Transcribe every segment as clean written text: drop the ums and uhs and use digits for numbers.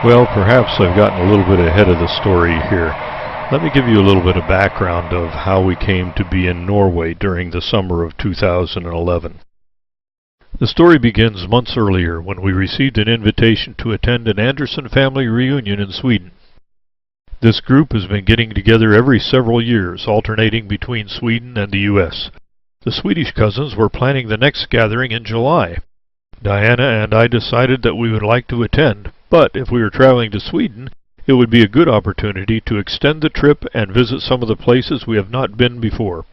Well, perhaps I've gotten a little bit ahead of the story here. Let me give you a little bit of background of how we came to be in Norway during the summer of 2011. The story begins months earlier when we received an invitation to attend an Anderson family reunion in Sweden. This group has been getting together every several years, alternating between Sweden and the U.S. The Swedish cousins were planning the next gathering in July. Diana and I decided that we would like to attend, but if we were traveling to Sweden, it would be a good opportunity to extend the trip and visit some of the places we have not been before.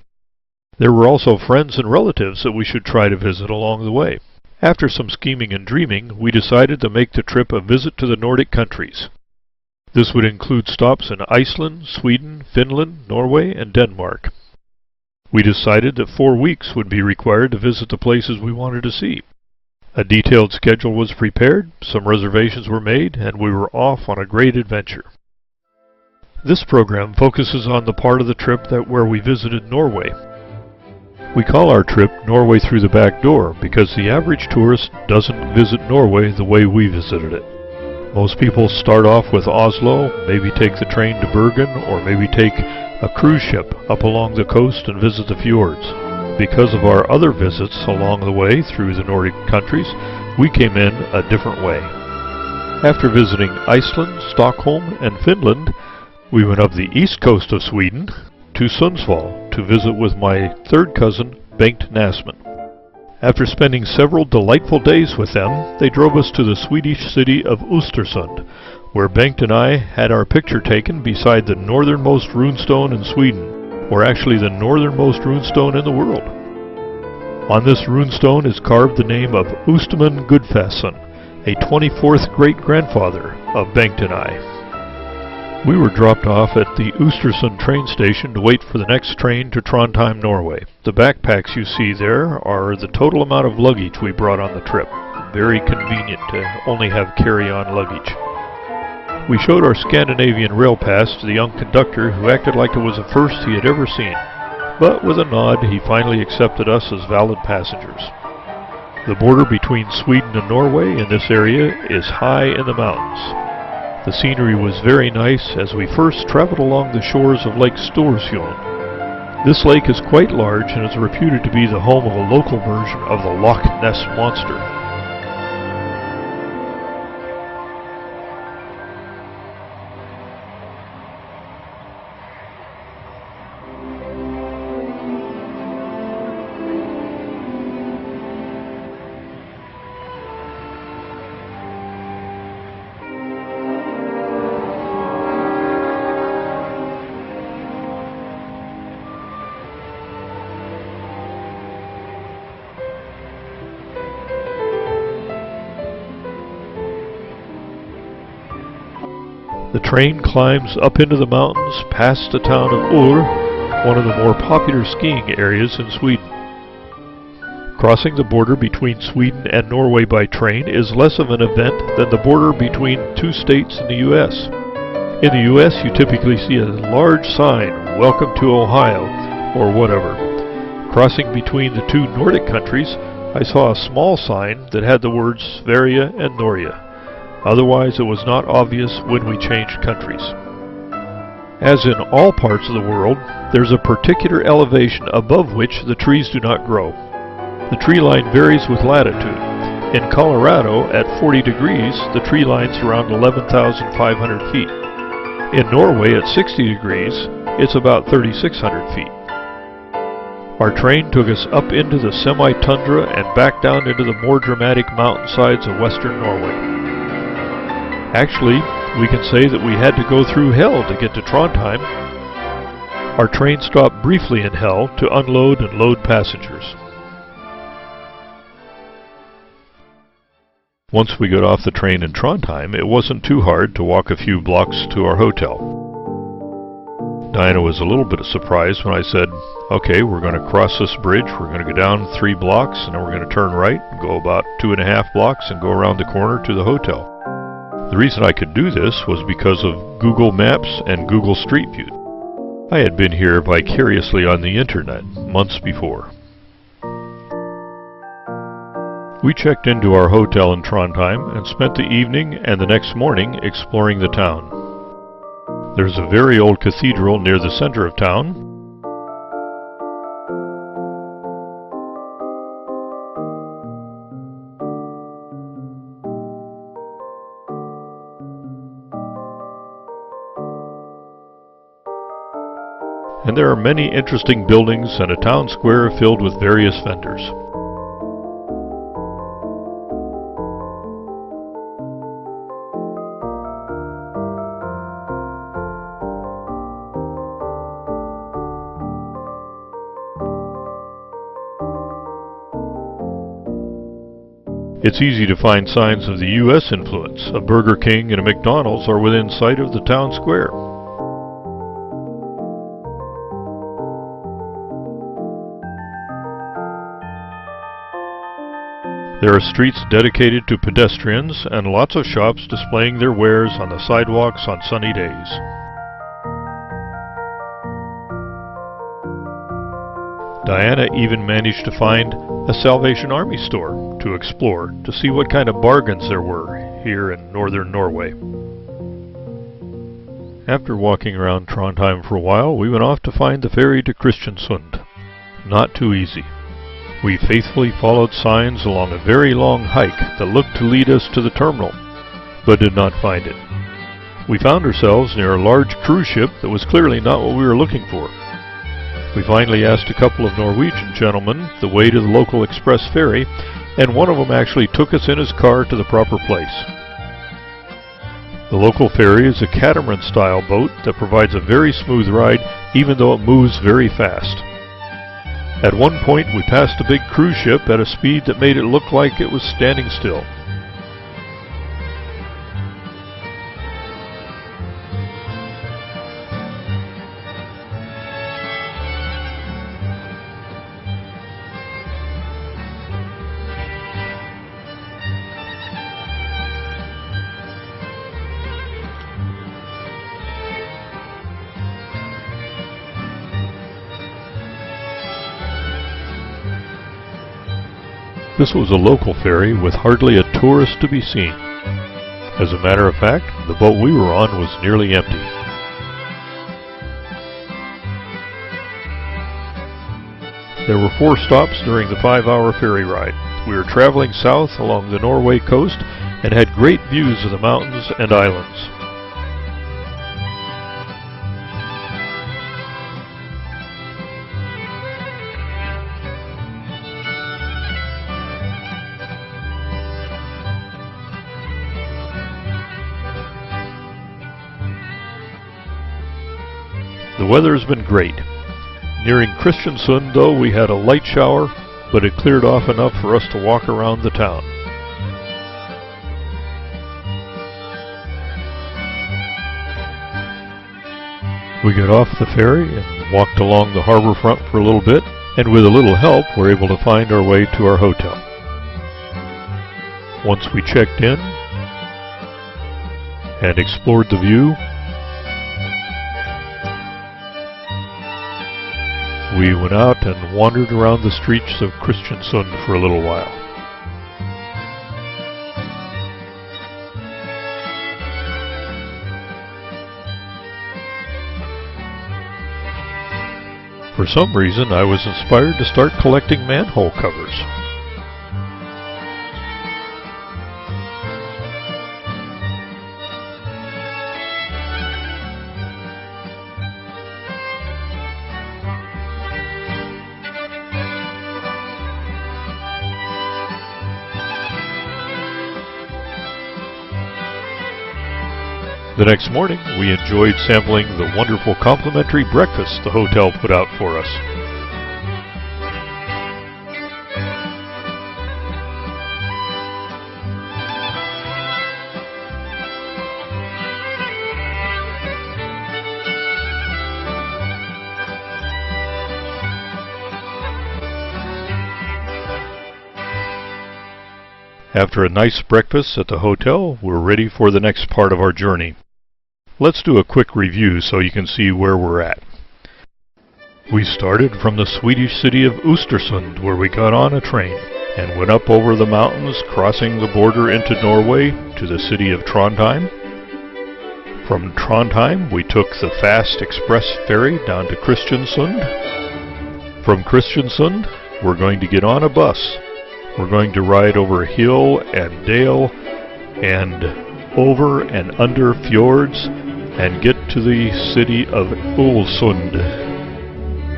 There were also friends and relatives that we should try to visit along the way. After some scheming and dreaming, we decided to make the trip a visit to the Nordic countries. This would include stops in Iceland, Sweden, Finland, Norway, and Denmark. We decided that 4 weeks would be required to visit the places we wanted to see. A detailed schedule was prepared, some reservations were made, and we were off on a great adventure. This program focuses on the part of the trip where we visited Norway. We call our trip Norway Through the Back Door because the average tourist doesn't visit Norway the way we visited it. Most people start off with Oslo, maybe take the train to Bergen, or maybe take a cruise ship up along the coast and visit the fjords. Because of our other visits along the way through the Nordic countries, we came in a different way. After visiting Iceland, Stockholm, and Finland, we went up the east coast of Sweden to Sundsvall to visit with my third cousin, Len Nasman. After spending several delightful days with them, they drove us to the Swedish city of Östersund, where Bengt and I had our picture taken beside the northernmost runestone in Sweden, or actually the northernmost runestone in the world. On this runestone is carved the name of Österman Gudfasson, a 24th great-grandfather of Bengt and I. We were dropped off at the Östersund train station to wait for the next train to Trondheim, Norway. The backpacks you see there are the total amount of luggage we brought on the trip. Very convenient to only have carry-on luggage. We showed our Scandinavian rail pass to the young conductor who acted like it was the first he had ever seen. But with a nod, he finally accepted us as valid passengers. The border between Sweden and Norway in this area is high in the mountains. The scenery was very nice as we first traveled along the shores of Lake Storsjön. This lake is quite large and is reputed to be the home of a local version of the Loch Ness Monster. The train climbs up into the mountains past the town of Ur, one of the more popular skiing areas in Sweden. Crossing the border between Sweden and Norway by train is less of an event than the border between two states in the U.S. In the U.S. you typically see a large sign, "Welcome to Ohio," or whatever. Crossing between the two Nordic countries, I saw a small sign that had the words Sverige and Norge. Otherwise, it was not obvious when we changed countries. As in all parts of the world, there's a particular elevation above which the trees do not grow. The tree line varies with latitude. In Colorado, at 40 degrees, the tree line's around 11,500 feet. In Norway, at 60 degrees, it's about 3,600 feet. Our train took us up into the semi-tundra and back down into the more dramatic mountainsides of western Norway. Actually, we can say that we had to go through hell to get to Trondheim. Our train stopped briefly in hell to unload and load passengers. Once we got off the train in Trondheim, it wasn't too hard to walk a few blocks to our hotel. Diana was a little bit surprised when I said, okay, we're going to cross this bridge, we're going to go down 3 blocks, and then we're going to turn right, and go about 2.5 blocks, and go around the corner to the hotel. The reason I could do this was because of Google Maps and Google Street View. I had been here vicariously on the internet months before. We checked into our hotel in Trondheim and spent the evening and the next morning exploring the town. There's a very old cathedral near the center of town. And there are many interesting buildings and a town square filled with various vendors. It's easy to find signs of the U.S. influence. A Burger King and a McDonald's are within sight of the town square. There are streets dedicated to pedestrians and lots of shops displaying their wares on the sidewalks on sunny days. Diana even managed to find a Salvation Army store to explore to see what kind of bargains there were here in northern Norway. After walking around Trondheim for a while, we went off to find the ferry to Kristiansund. Not too easy. We faithfully followed signs along a very long hike that looked to lead us to the terminal, but did not find it. We found ourselves near a large cruise ship that was clearly not what we were looking for. We finally asked a couple of Norwegian gentlemen the way to the local express ferry, and one of them actually took us in his car to the proper place. The local ferry is a catamaran-style boat that provides a very smooth ride, even though it moves very fast. At one point we passed a big cruise ship at a speed that made it look like it was standing still. This was a local ferry with hardly a tourist to be seen. As a matter of fact, the boat we were on was nearly empty. There were 4 stops during the 5-hour ferry ride. We were traveling south along the Norway coast and had great views of the mountains and islands. The weather has been great. Nearing Kristiansund, though, we had a light shower, but it cleared off enough for us to walk around the town. We got off the ferry and walked along the harbor front for a little bit, and with a little help were able to find our way to our hotel. Once we checked in and explored the view, we went out and wandered around the streets of Kristiansund for a little while. For some reason, I was inspired to start collecting manhole covers. The next morning, we enjoyed sampling the wonderful complimentary breakfast the hotel put out for us. After a nice breakfast at the hotel, we're ready for the next part of our journey. Let's do a quick review so you can see where we're at. We started from the Swedish city of Östersund, where we got on a train. and went up over the mountains, crossing the border into Norway to the city of Trondheim. From Trondheim, we took the fast express ferry down to Kristiansund. From Kristiansund, we're going to get on a bus. We're going to ride over hill and dale and over and under fjords and get to the city of Ålesund.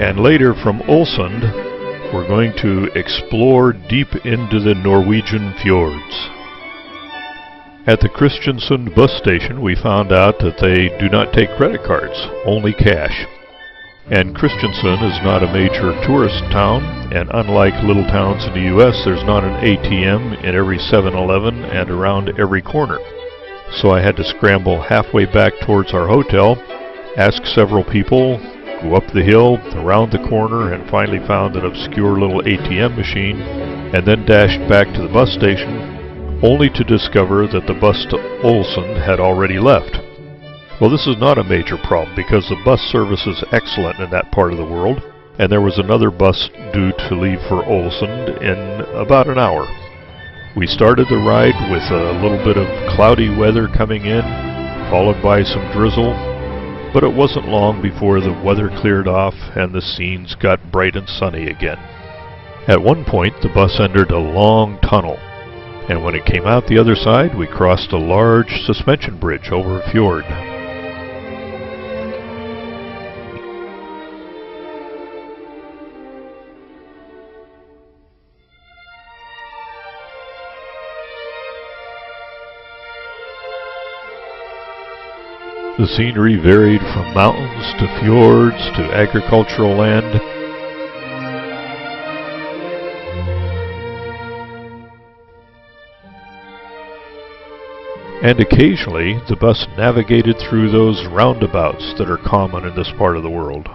And later from Ålesund, we're going to explore deep into the Norwegian fjords. At the Kristiansund bus station, we found out that they do not take credit cards, only cash. And Kristiansund is not a major tourist town, and unlike little towns in the US, there's not an ATM in every 7-Eleven and around every corner. So I had to scramble halfway back towards our hotel, ask several people, go up the hill, around the corner, and finally found an obscure little ATM machine, and then dashed back to the bus station, only to discover that the bus to Ålesund had already left. Well, this is not a major problem because the bus service is excellent in that part of the world, and there was another bus due to leave for Ålesund in about an hour. We started the ride with a little bit of cloudy weather coming in, followed by some drizzle, but it wasn't long before the weather cleared off and the scenes got bright and sunny again. At one point, the bus entered a long tunnel, and when it came out the other side, we crossed a large suspension bridge over a fjord. The scenery varied from mountains to fjords to agricultural land. And occasionally, the bus navigated through those roundabouts that are common in this part of the world.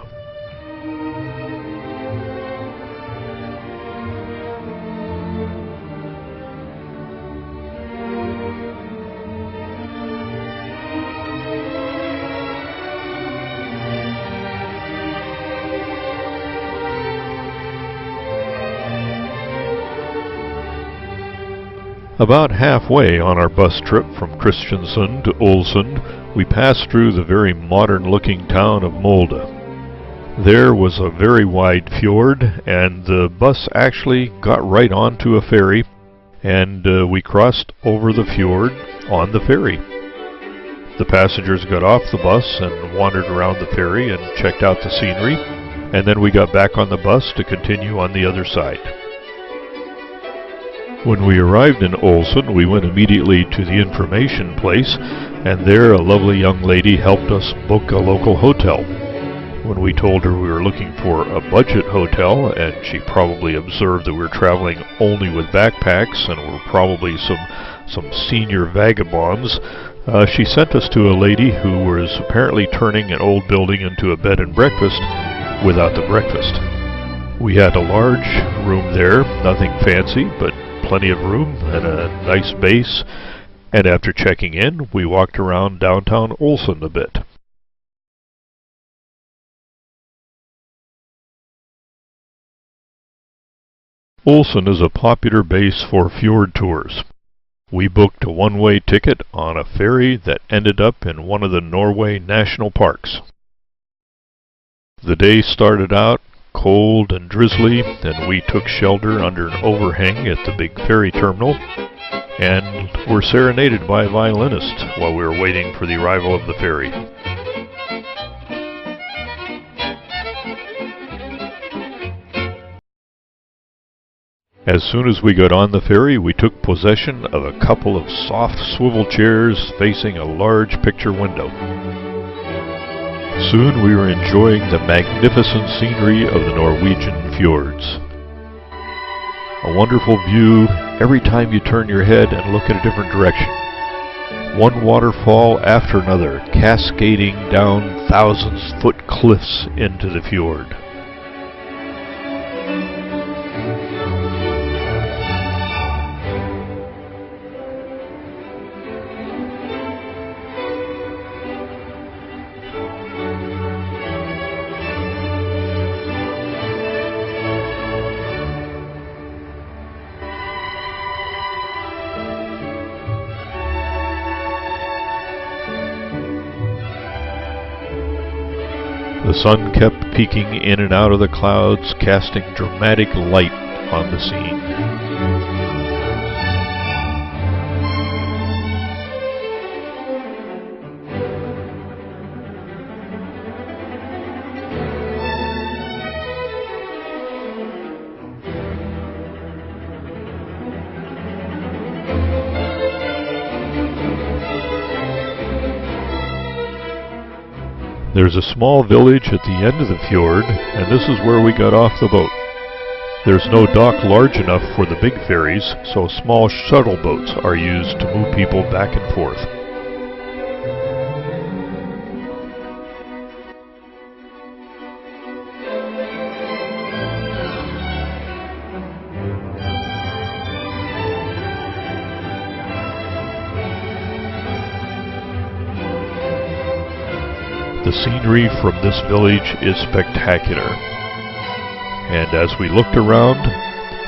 About halfway on our bus trip from Kristiansund to Ålesund, we passed through the very modern-looking town of Molde. There was a very wide fjord, and the bus actually got right onto a ferry, and we crossed over the fjord on the ferry. The passengers got off the bus and wandered around the ferry and checked out the scenery, and then we got back on the bus to continue on the other side. When we arrived in Ålesund, we went immediately to the information place, and there a lovely young lady helped us book a local hotel. When we told her we were looking for a budget hotel, and she probably observed that we were traveling only with backpacks and were probably some senior vagabonds, she sent us to a lady who was apparently turning an old building into a bed and breakfast without the breakfast. We had a large room there, nothing fancy, but plenty of room and a nice base, and after checking in, we walked around downtown Ålesund a bit. Ålesund is a popular base for fjord tours. We booked a one-way ticket on a ferry that ended up in one of the Norway national parks. The day started out cold and drizzly, and we took shelter under an overhang at the big ferry terminal and were serenaded by a violinist while we were waiting for the arrival of the ferry. As soon as we got on the ferry, we took possession of a couple of soft swivel chairs facing a large picture window. Soon we were enjoying the magnificent scenery of the Norwegian fjords. A wonderful view every time you turn your head and look in a different direction. One waterfall after another cascading down thousands-foot cliffs into the fjord. The sun kept peeking in and out of the clouds, casting dramatic light on the scene. There's a small village at the end of the fjord, and this is where we got off the boat. There's no dock large enough for the big ferries, so small shuttle boats are used to move people back and forth. The scenery from this village is spectacular, and as we looked around,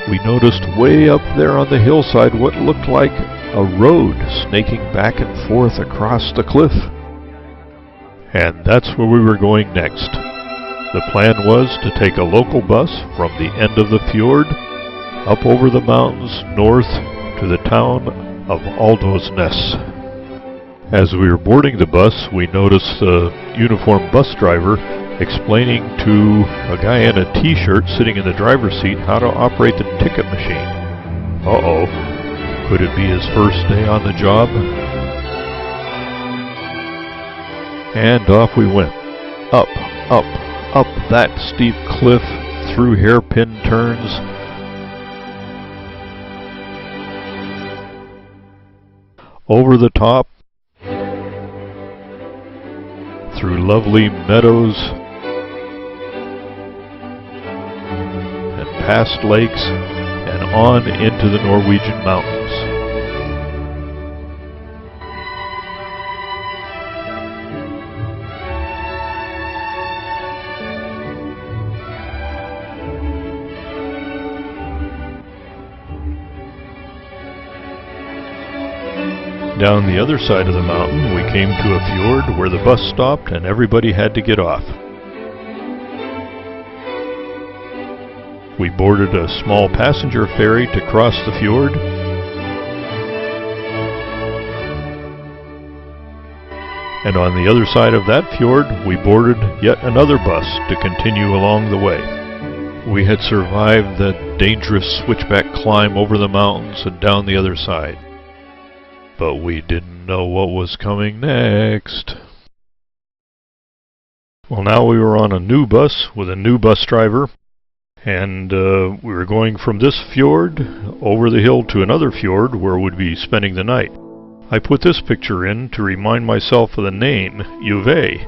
we noticed way up there on the hillside what looked like a road snaking back and forth across the cliff. And that's where we were going next. The plan was to take a local bus from the end of the fjord up over the mountains north to the town of Aldosnes. As we were boarding the bus, we noticed the uniformed bus driver explaining to a guy in a t-shirt sitting in the driver's seat how to operate the ticket machine. Uh-oh. Could it be his first day on the job? And off we went. Up, up, up that steep cliff, through hairpin turns. Over the top, through lovely meadows and past lakes and on into the Norwegian mountains. Down the other side of the mountain, we came to a fjord where the bus stopped and everybody had to get off. We boarded a small passenger ferry to cross the fjord. And on the other side of that fjord, we boarded yet another bus to continue along the way. We had survived the dangerous switchback climb over the mountains and down the other side. But we didn't know what was coming next. Well, now we were on a new bus with a new bus driver, and we were going from this fjord over the hill to another fjord where we'd be spending the night. I put this picture in to remind myself of the name, Juve.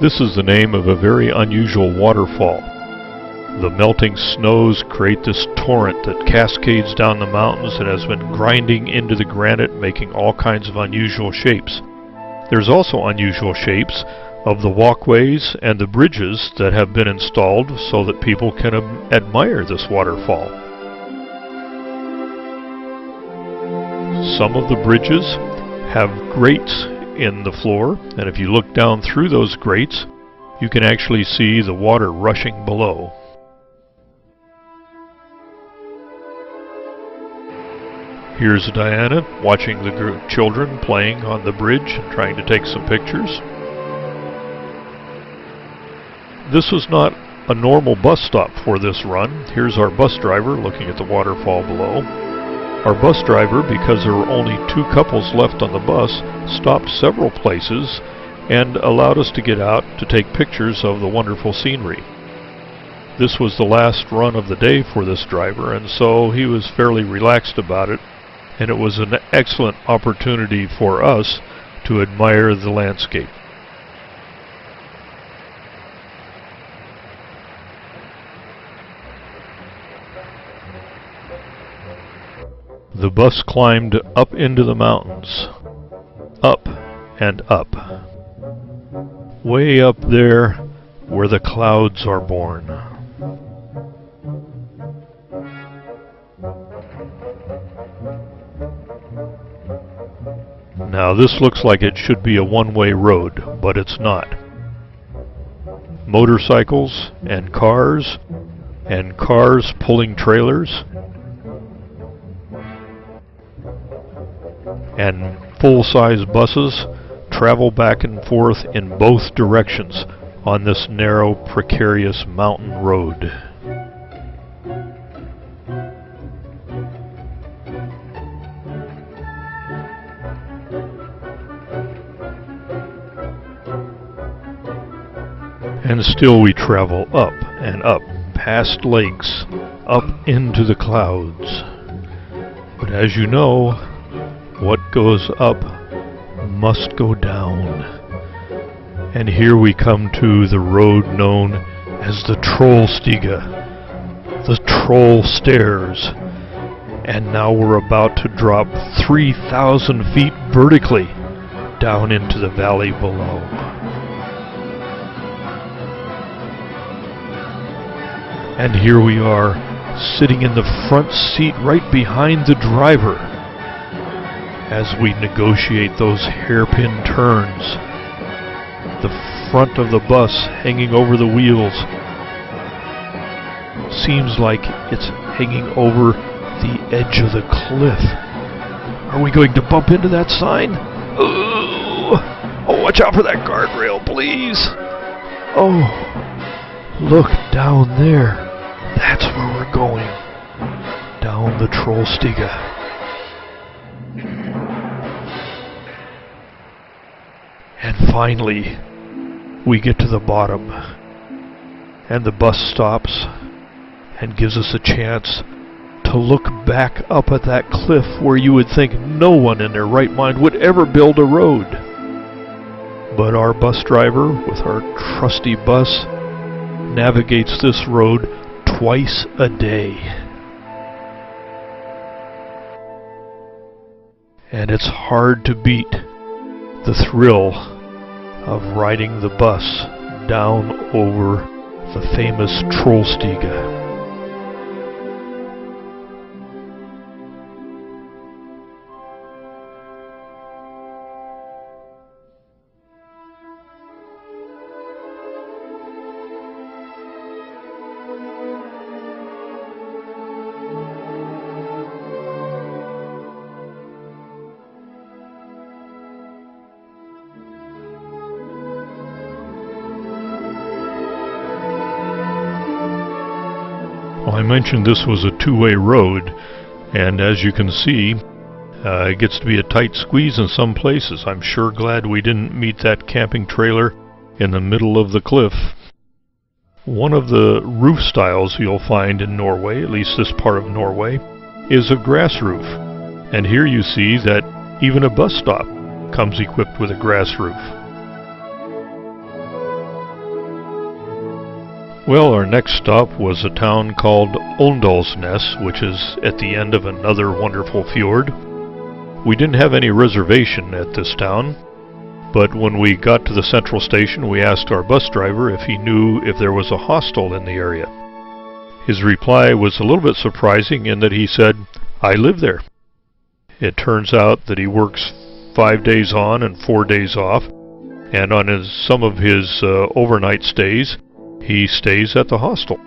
This is the name of a very unusual waterfall. The melting snows create this torrent that cascades down the mountains and has been grinding into the granite, making all kinds of unusual shapes. There's also unusual shapes of the walkways and the bridges that have been installed so that people can admire this waterfall. Some of the bridges have grates in the floor, and if you look down through those grates, you can actually see the water rushing below. Here's Diana watching the children playing on the bridge and trying to take some pictures. This was not a normal bus stop for this run. Here's our bus driver looking at the waterfall below. Our bus driver, because there were only 2 couples left on the bus, stopped several places and allowed us to get out to take pictures of the wonderful scenery. This was the last run of the day for this driver, and so he was fairly relaxed about it. And it was an excellent opportunity for us to admire the landscape. The bus climbed up into the mountains, up and up, way up there where the clouds are born. Now this looks like it should be a one-way road, but it's not. motorcycles and cars pulling trailers, and full-size buses travel back and forth in both directions on this narrow, precarious mountain road. And still we travel up and up, past lakes, up into the clouds. But as you know, what goes up must go down. And here we come to the road known as the Trollstiga, the Troll Stairs. And now we're about to drop 3,000 feet vertically down into the valley below. And here we are, sitting in the front seat right behind the driver as we negotiate those hairpin turns. The front of the bus hanging over the wheels seems like it's hanging over the edge of the cliff. Are we going to bump into that sign? Oh, watch out for that guardrail, please. Oh, look down there. That's where we're going. Down the Trollstiga. And finally, we get to the bottom. And the bus stops and gives us a chance to look back up at that cliff where you would think no one in their right mind would ever build a road. But our bus driver, with our trusty bus, navigates this road twice a day. And it's hard to beat the thrill of riding the bus down over the famous Trollstiga. Well, I mentioned this was a two-way road, and as you can see, it gets to be a tight squeeze in some places. I'm sure glad we didn't meet that camping trailer in the middle of the cliff. One of the roof styles you'll find in Norway, at least this part of Norway, is a grass roof. And here you see that even a bus stop comes equipped with a grass roof. Well, our next stop was a town called Åndalsnes, which is at the end of another wonderful fjord. We didn't have any reservation at this town, but when we got to the central station, we asked our bus driver if he knew if there was a hostel in the area. His reply was a little bit surprising in that he said, "I live there." It turns out that he works 5 days on and 4 days off, and on some of his overnight stays, he stays at the hostel.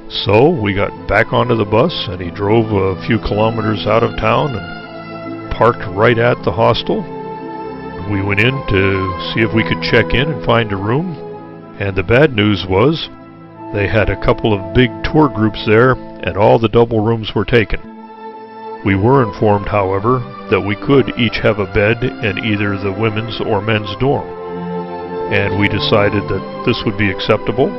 So we got back onto the bus, and he drove a few kilometers out of town and parked right at the hostel. We went in to see if we could check in and find a room, and the bad news was they had a couple of big tour groups there, and all the double rooms were taken. We were informed, however, that we could each have a bed in either the women's or men's dorm, and we decided that this would be acceptable.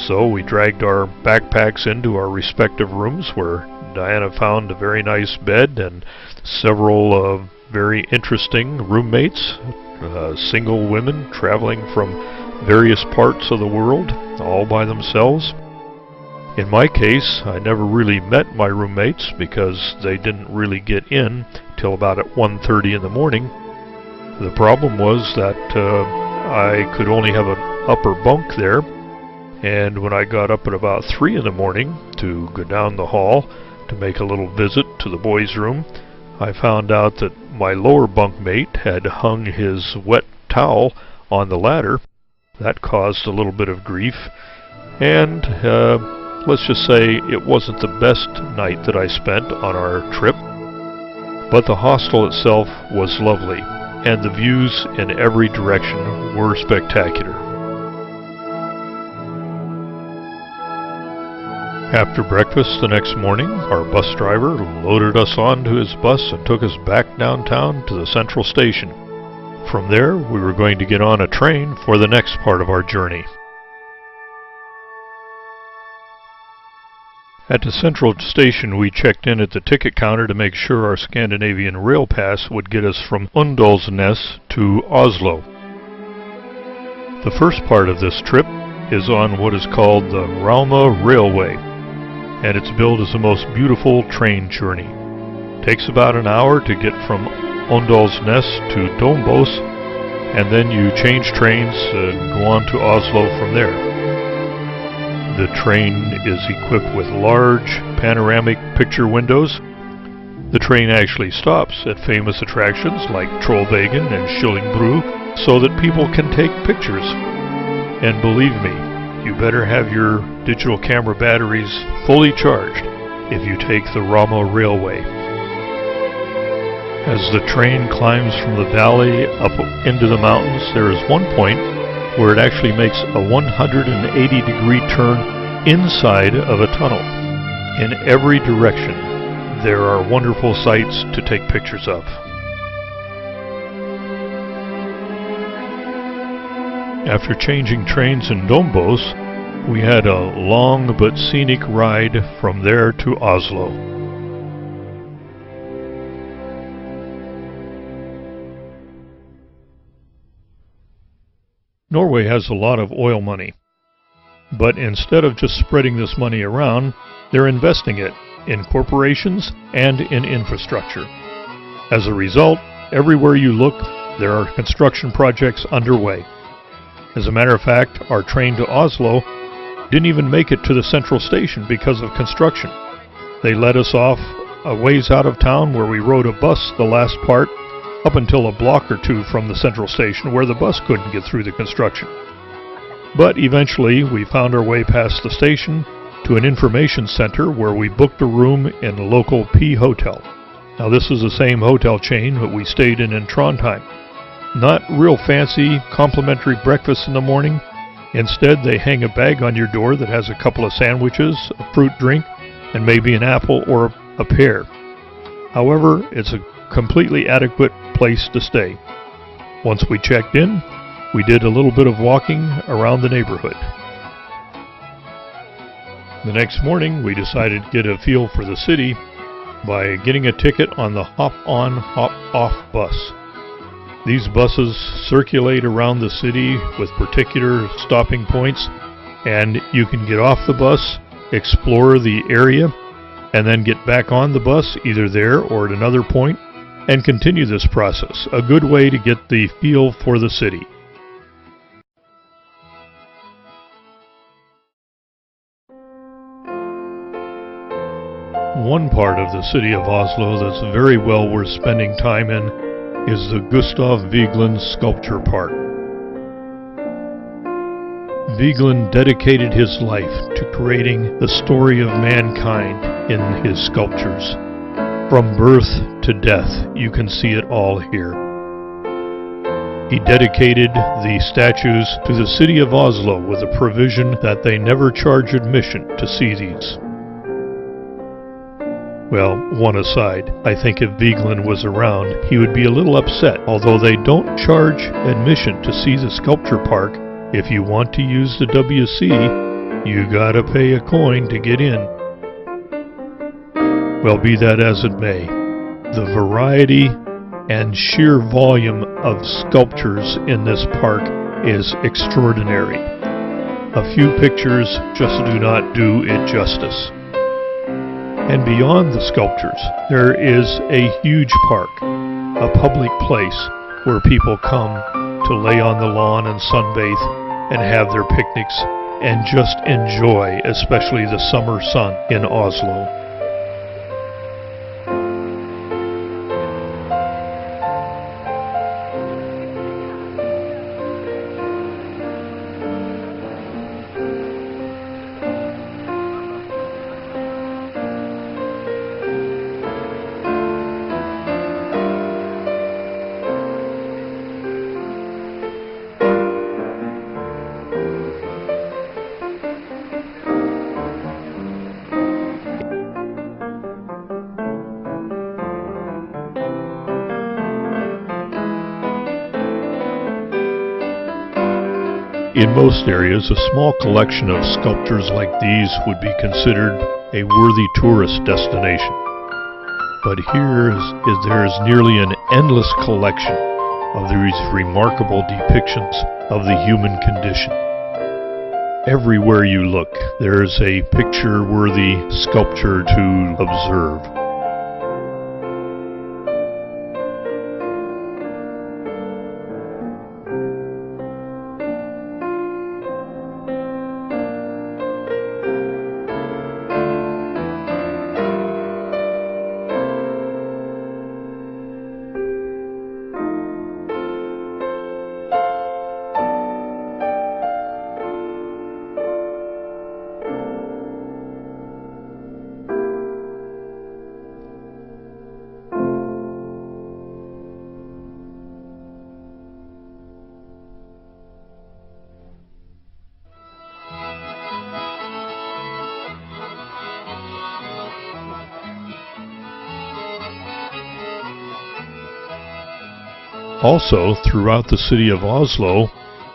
So we dragged our backpacks into our respective rooms, where Diana found a very nice bed and several very interesting roommates, single women traveling from various parts of the world, all by themselves. In my case, I never really met my roommates because they didn't really get in till about at 1:30 in the morning. The problem was that I could only have an upper bunk there, and when I got up at about 3 in the morning to go down the hall to make a little visit to the boys' room, I found out that my lower bunkmate had hung his wet towel on the ladder, That caused a little bit of grief, and let's just say it wasn't the best night that I spent on our trip, but the hostel itself was lovely, and the views in every direction were spectacular. After breakfast the next morning, our bus driver loaded us onto his bus and took us back downtown to the central station. From there, we were going to get on a train for the next part of our journey. At the central station, we checked in at the ticket counter to make sure our Scandinavian rail pass would get us from Åndalsnes to Oslo. The first part of this trip is on what is called the Rauma Railway, and it's billed as the most beautiful train journey. It takes about an hour to get from Åndalsnes to Dombås, and then you change trains and go on to Oslo from there. The train is equipped with large panoramic picture windows. The train actually stops at famous attractions like Trollvägen and Skillingbro so that people can take pictures. And believe me, you better have your digital camera batteries fully charged if you take the Rauma Railway. As the train climbs from the valley up into the mountains, there is one point where it actually makes a 180-degree turn inside of a tunnel. In every direction, there are wonderful sights to take pictures of. After changing trains in Dombås, we had a long but scenic ride from there to Oslo. Norway has a lot of oil money, but instead of just spreading this money around, they're investing it in corporations and in infrastructure. As a result, everywhere you look, there are construction projects underway. As a matter of fact, our train to Oslo didn't even make it to the central station because of construction. They let us off a ways out of town where we rode a bus the last part up until a block or two from the central station where the bus couldn't get through the construction. But eventually we found our way past the station to an information center where we booked a room in a local P Hotel. Now this is the same hotel chain that we stayed in Trondheim. Not real fancy, complimentary breakfast in the morning. Instead, they hang a bag on your door that has a couple of sandwiches, a fruit drink, and maybe an apple or a pear. However, it's a completely adequate place to stay. Once we checked in, we did a little bit of walking around the neighborhood. The next morning, we decided to get a feel for the city by getting a ticket on the hop-on, hop-off bus. These buses circulate around the city with particular stopping points, and you can get off the bus, explore the area, and then get back on the bus either there or at another point, and continue this process. A good way to get the feel for the city. One part of the city of Oslo that's very well worth spending time in is the Gustav Vigeland Sculpture Park. Vigeland dedicated his life to creating the story of mankind in his sculptures. From birth to death, you can see it all here. He dedicated the statues to the city of Oslo with a provision that they never charge admission to see these. Well, one aside, I think if Vigeland was around, he would be a little upset. Although they don't charge admission to see the sculpture park, if you want to use the WC, you gotta pay a coin to get in. Well, be that as it may, the variety and sheer volume of sculptures in this park is extraordinary. A few pictures just do not do it justice. And beyond the sculptures, there is a huge park, a public place where people come to lay on the lawn and sunbathe and have their picnics and just enjoy, especially the summer sun in Oslo. In most areas, a small collection of sculptures like these would be considered a worthy tourist destination. But here there is nearly an endless collection of these remarkable depictions of the human condition. Everywhere you look, there is a picture-worthy sculpture to observe. Also, throughout the city of Oslo,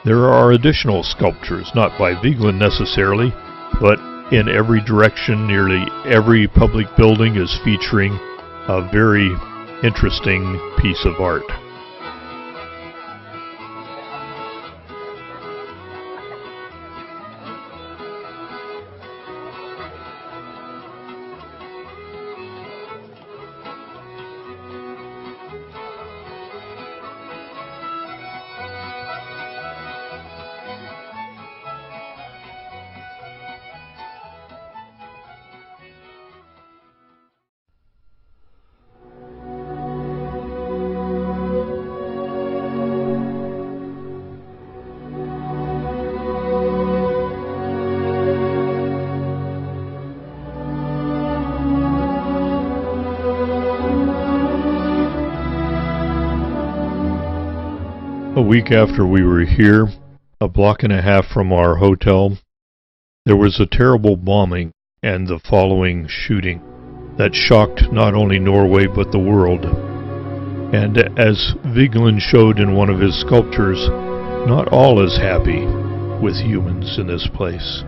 there are additional sculptures, not by Vigeland necessarily, but in every direction. Nearly every public building is featuring a very interesting piece of art. A week after we were here, a block and a half from our hotel, there was a terrible bombing and the following shooting that shocked not only Norway but the world. And as Vigeland showed in one of his sculptures, not all is happy with humans in this place.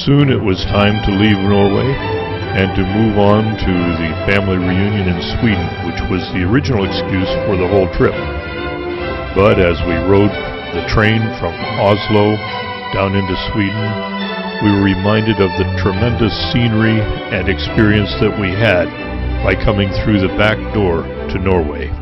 Soon it was time to leave Norway and to move on to the family reunion in Sweden, which was the original excuse for the whole trip. But as we rode the train from Oslo down into Sweden, we were reminded of the tremendous scenery and experience that we had by coming through the back door to Norway.